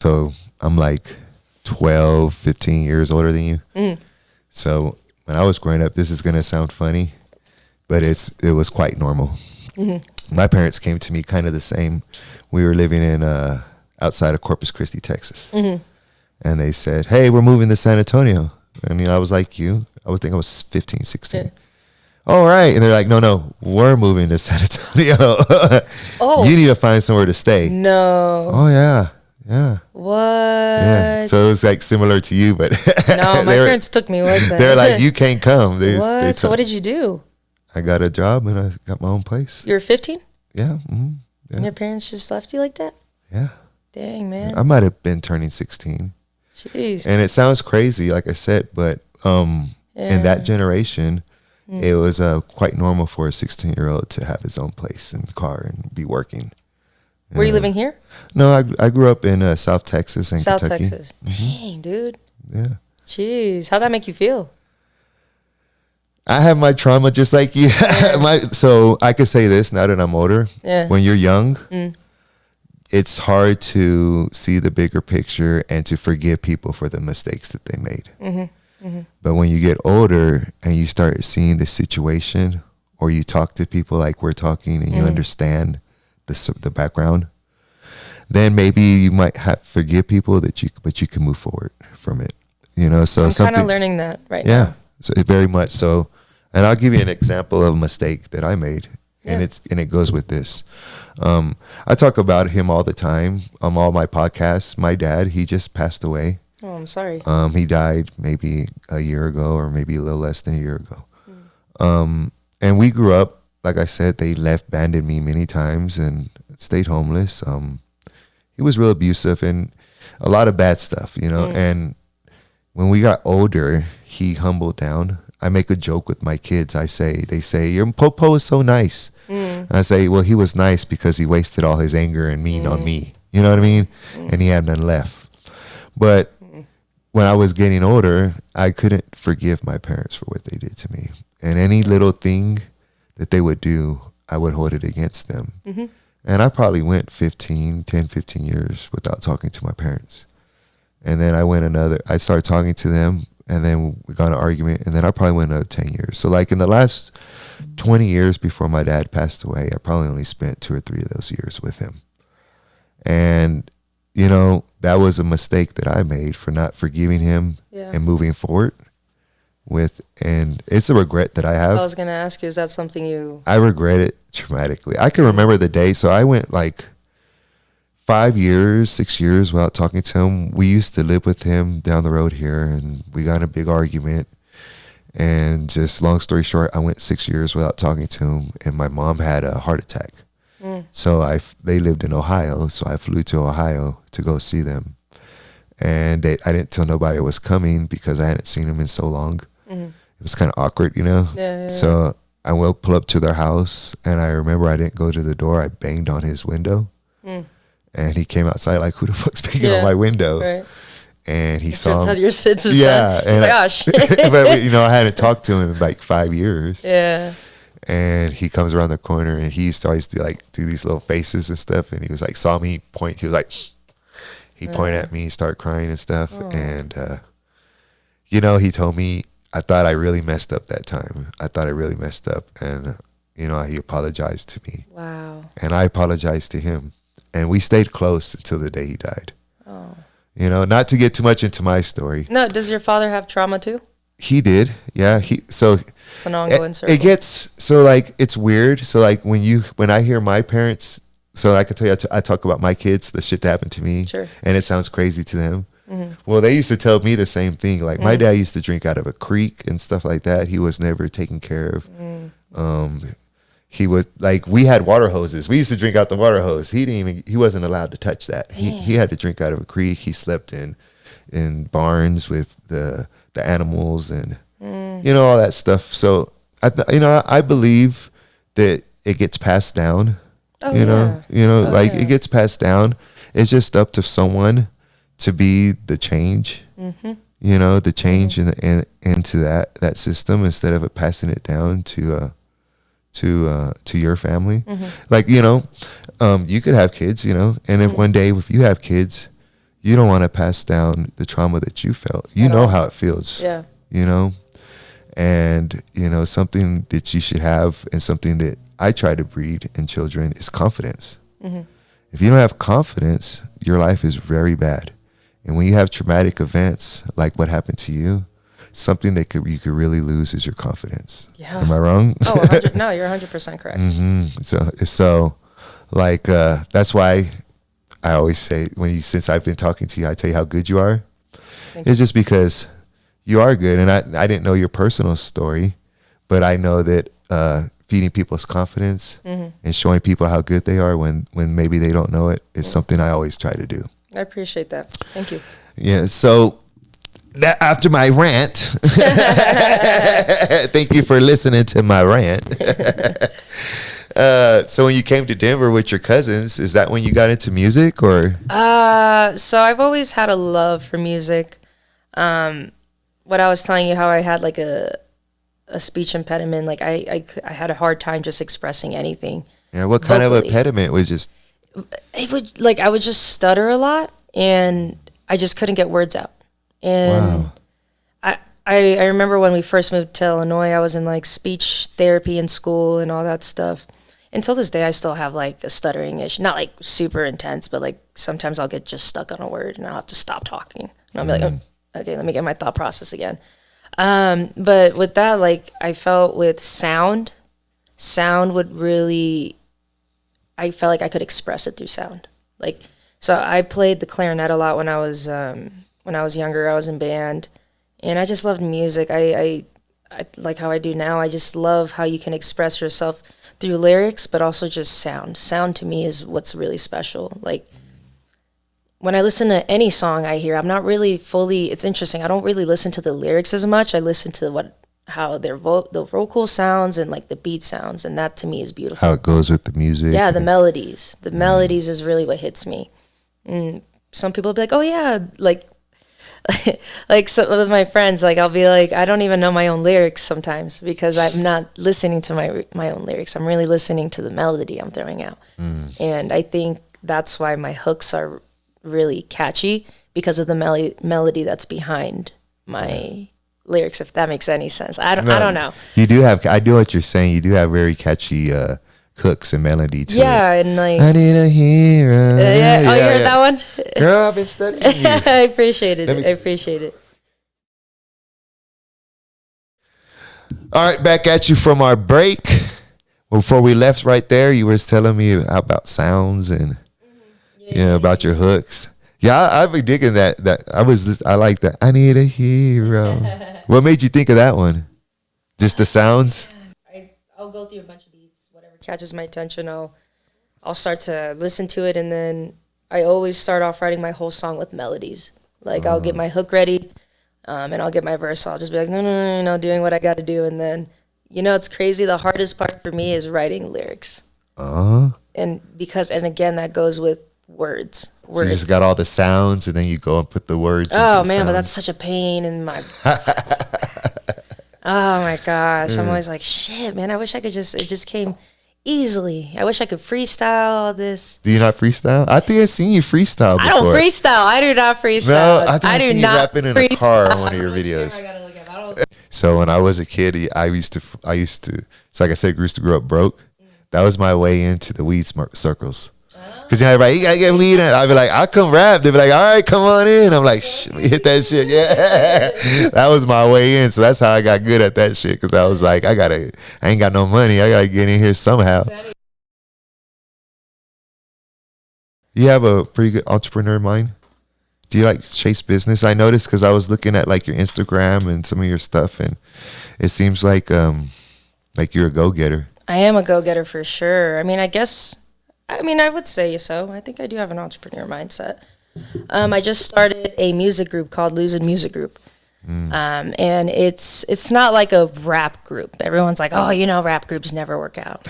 So I'm like 12, 15 years older than you. Mm-hmm. So when I was growing up, this is going to sound funny, but it was quite normal. Mm-hmm. My parents came to me kind of the same. We were living in outside of Corpus Christi, Texas. Mm-hmm. And they said, hey, we're moving to San Antonio. And I was like you. I was 15, 16. Yeah. All right. And they're like, no, we're moving to San Antonio. Oh. You need to find somewhere to stay. No. Oh, yeah. Yeah. What? Yeah. So it was like similar to you, but no, my parents took me with them. They're like, you can't come. What? So what did you do? I got a job and I got my own place. You were 15? Yeah. Mm-hmm. Yeah. And your parents just left you like that? Yeah. Dang, man. I might have been turning 16. Jeez. And it sounds crazy, like I said, but in that generation, it was quite normal for a 16-year-old to have his own place and car and be working. Were you living here? No, I grew up in South Texas and South Kentucky. Texas. Dang, dude. Yeah. Jeez. How'd that make you feel? I have my trauma just like you. Yeah. So I could say this now that I'm older. Yeah. When you're young, it's hard to see the bigger picture and to forgive people for the mistakes that they made. Mm-hmm. Mm-hmm. But when you get older and you start seeing the situation, or you talk to people like we're talking and you understand the background, then maybe you might have to forgive people but you can move forward from it. So I'm kind of learning that right now. Yeah, so very much so. And I'll give you an example of a mistake that I made. And it goes with this. I talk about him all the time on all my podcasts. My dad, he just passed away. Oh, I'm sorry. He died maybe a year ago, or maybe a little less than a year ago. And we grew up, like I said, they abandoned me many times and stayed homeless. He was real abusive and a lot of bad stuff, And when we got older, he humbled down. I make a joke with my kids. They say, your Popo is so nice. I say, well, he was nice because he wasted all his anger and mean on me. You know what I mean? And he had none left. But when I was getting older, I couldn't forgive my parents for what they did to me. And any little thing that they would do, I would hold it against them. Mm-hmm. And I probably went 10, 15 years without talking to my parents. And then I started talking to them. And then we got in an argument, and then I probably went another 10 years. So like in the last 20 years before my dad passed away, I probably only spent 2 or 3 of those years with him. And, that was a mistake that I made for not forgiving him and moving forward with. And it's a regret that I have. I was going to ask you, is that something you... I regret it traumatically. I can remember the day. So I went like 5 years, 6 years without talking to him. We used to live with him down the road here, and we got in a big argument. And just long story short, I went 6 years without talking to him, and my mom had a heart attack. So they lived in Ohio, so I flew to Ohio to go see them. And I didn't tell nobody I was coming because I hadn't seen them in so long. Mm-hmm. It was kind of awkward, Yeah. So I will pull up to their house, and I remember I didn't go to the door. I banged on his window. And he came outside like, who the fuck's banging on my window? Right. And he saw tell your sits and stuff. And like, oh, shit. But, I hadn't talked to him in like 5 years. Yeah. And he comes around the corner, and he starts to like do these little faces and stuff. And he was like, saw me point. He was like, he pointed at me, started crying and stuff. Oh. And, he told me, I thought I really messed up that time. I thought I really messed up. And, he apologized to me. Wow. And I apologized to him. And we stayed close until the day he died. Oh. Not to get too much into my story. No, does your father have trauma too? He did. Yeah. It's an ongoing circle. It gets, so like, it's weird. So like when I hear my parents, so I can tell you, I talk about my kids, the shit that happened to me. Sure. And it sounds crazy to them. Mm-hmm. Well, they used to tell me the same thing. Like my dad used to drink out of a creek and stuff like that. He was never taken care of. He was like, we had water hoses. We used to drink out the water hose. He wasn't allowed to touch that. He had to drink out of a creek. He slept in barns with the animals and all that stuff. So I believe that it gets passed down. It gets passed down. It's just up to someone to be the change. Mm-hmm. The change into that system instead of passing it down to your family. Mm-hmm. Like, you could have kids, and if one day if you have kids, you don't want to pass down the trauma that you felt. You know how it feels. Yeah. You know, and something that you should have, and something that I try to breed in children, is confidence. Mm-hmm. If you don't have confidence, your life is very bad. And when you have traumatic events like what happened to you, something that you could really lose is your confidence. Yeah. Am I wrong? Oh, no, you're 100% correct. Mm-hmm. So like, that's why I always say, since I've been talking to you, I tell you how good you are. It's just because you are good. And I didn't know your personal story, but I know that feeding people's confidence and showing people how good they are when maybe they don't know it is something I always try to do. I appreciate that. Thank you. Yeah. So after my rant, thank you for listening to my rant. So when you came to Denver with your cousins, is that when you got into music, or? So I've always had a love for music. What I was telling you, how I had like a speech impediment, like I had a hard time just expressing anything. Yeah. What kind of impediment was just? I would just stutter a lot, and I just couldn't get words out. And wow. I remember when we first moved to Illinois, I was in like speech therapy in school and all that stuff. Until this day, I still have like a stuttering issue. Not like super intense, but like sometimes I'll get just stuck on a word and I'll have to stop talking. And I'll be like, oh, okay, let me get my thought process again. But with that, like I felt with sound would really, I felt like I could express it through sound. Like, so I played the clarinet a lot when I was younger. I was in band, and I just loved music. I like how I do now. I just love how you can express yourself through lyrics, but also just sound. Sound to me is what's really special. Like when I listen to any song I hear, I'm not really fully, it's interesting. I don't really listen to the lyrics as much. I listen to how the vocal sounds and like the beat sounds, and that to me is beautiful. How it goes with the music. Yeah, the melodies. The melodies is really what hits me. And some people will be like, oh yeah, like so with my friends, like I'll be like, I don't even know my own lyrics sometimes because I'm not listening to my own lyrics. I'm really listening to the melody I'm throwing out. And I think that's why my hooks are really catchy, because of the melody that's behind my lyrics, if that makes any sense. I don't know. You do have, I do what you're saying. You do have very catchy hooks and melody to it. Yeah, and like I need a hero. You heard that one? Girl, I've been studying you. I appreciate it. All right, back at you from our break. Before we left right there, you were telling me about sounds and about your hooks. Yeah, I've been digging that. I like that. I need a hero. What made you think of that one? Just the sounds? I'll go through a bunch of beats, whatever catches my attention. I'll start to listen to it, and then I always start off writing my whole song with melodies. Like I'll get my hook ready, and I'll get my verse. I'll just be like, no, doing what I got to do, and then it's crazy. The hardest part for me is writing lyrics. And again, that goes with words. So you just got all the sounds, and then you go and put the words. Oh man, but that's such a pain in my. Oh my gosh, I'm always like, shit, man. I wish I could it just came easily. I wish I could freestyle all this. Do you not freestyle? I think I've seen you freestyle before. I don't freestyle. I do not freestyle. No, I think I've seen you rapping in a car on one of your videos. So when I was a kid, I used to. So like I said, I used to grow up broke. That was my way into the weed circles. Because everybody, you gotta get weed in. I'd be like, I'll come rap. They'd be like, all right, come on in. I'm like, hit that shit. Yeah. That was my way in. So that's how I got good at that shit. Because I was like, I ain't got no money. I gotta get in here somehow. You have a pretty good entrepreneur mind. Do you like chase business? I noticed because I was looking at like your Instagram and some of your stuff, and it seems like you're a go-getter. I am a go-getter for sure. I would say so. I think I do have an entrepreneur mindset. I just started a music group called Losing Music Group. And it's not like a rap group. Everyone's like, oh, rap groups never work out.